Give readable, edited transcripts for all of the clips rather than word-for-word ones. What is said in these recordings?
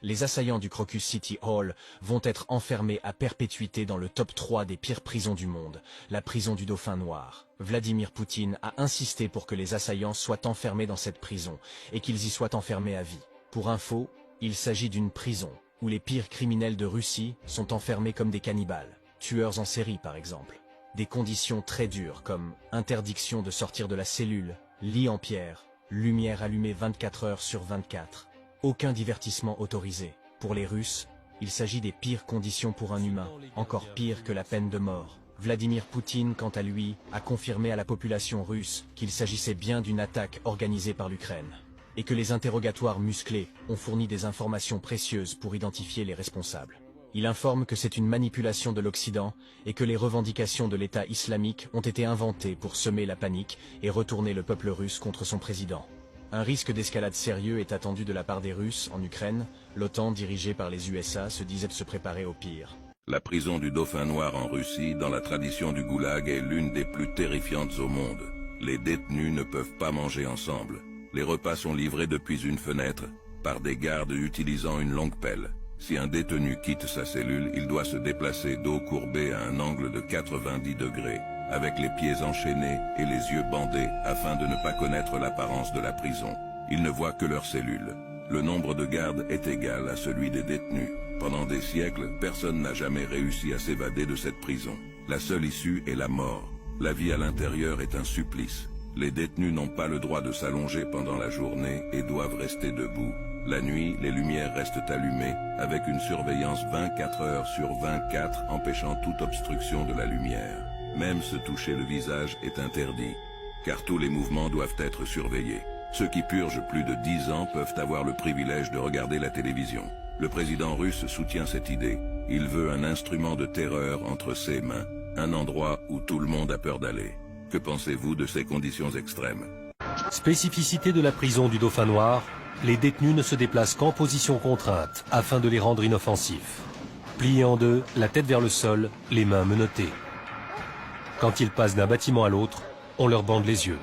Les assaillants du Crocus City Hall vont être enfermés à perpétuité dans le top 3 des pires prisons du monde, la prison du Dauphin Noir. Vladimir Poutine a insisté pour que les assaillants soient enfermés dans cette prison et qu'ils y soient enfermés à vie. Pour info, il s'agit d'une prison où les pires criminels de Russie sont enfermés comme des cannibales, tueurs en série par exemple. Des conditions très dures comme interdiction de sortir de la cellule, lit en pierre, lumière allumée 24 heures sur 24. Aucun divertissement autorisé. Pour les Russes, il s'agit des pires conditions pour un humain, encore pire que la peine de mort. Vladimir Poutine, quant à lui, a confirmé à la population russe qu'il s'agissait bien d'une attaque organisée par l'Ukraine, et que les interrogatoires musclés ont fourni des informations précieuses pour identifier les responsables. Il informe que c'est une manipulation de l'Occident et que les revendications de l'État islamique ont été inventées pour semer la panique et retourner le peuple russe contre son président. Un risque d'escalade sérieux est attendu de la part des Russes en Ukraine. L'OTAN, dirigée par les USA, se disait de se préparer au pire. La prison du Dauphin Noir en Russie, dans la tradition du goulag, est l'une des plus terrifiantes au monde. Les détenus ne peuvent pas manger ensemble. Les repas sont livrés depuis une fenêtre, par des gardes utilisant une longue pelle. Si un détenu quitte sa cellule, il doit se déplacer dos courbé à un angle de 90 degrés, avec les pieds enchaînés et les yeux bandés afin de ne pas connaître l'apparence de la prison. Ils ne voient que leur cellule. Le nombre de gardes est égal à celui des détenus. Pendant des siècles, personne n'a jamais réussi à s'évader de cette prison. La seule issue est la mort. La vie à l'intérieur est un supplice. Les détenus n'ont pas le droit de s'allonger pendant la journée et doivent rester debout. La nuit, les lumières restent allumées, avec une surveillance 24 heures sur 24 empêchant toute obstruction de la lumière. Même se toucher le visage est interdit, car tous les mouvements doivent être surveillés. Ceux qui purgent plus de 10 ans peuvent avoir le privilège de regarder la télévision. Le président russe soutient cette idée. Il veut un instrument de terreur entre ses mains, un endroit où tout le monde a peur d'aller. Que pensez-vous de ces conditions extrêmes? Spécificité de la prison du Dauphin Noir, les détenus ne se déplacent qu'en position contrainte, afin de les rendre inoffensifs. Pliés en deux, la tête vers le sol, les mains menottées. Quand ils passent d'un bâtiment à l'autre, on leur bande les yeux.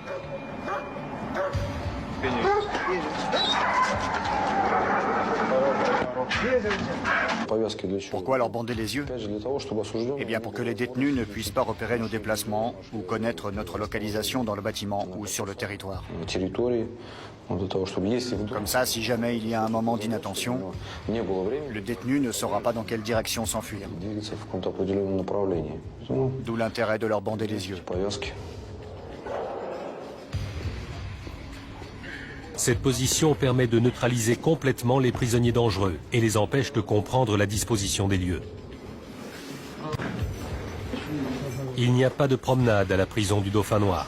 Pourquoi leur bander les yeux? Eh bien pour que les détenus ne puissent pas repérer nos déplacements ou connaître notre localisation dans le bâtiment ou sur le territoire. Comme ça, si jamais il y a un moment d'inattention, le détenu ne saura pas dans quelle direction s'enfuir. D'où l'intérêt de leur bander les yeux. Cette position permet de neutraliser complètement les prisonniers dangereux et les empêche de comprendre la disposition des lieux. Il n'y a pas de promenade à la prison du Dauphin Noir.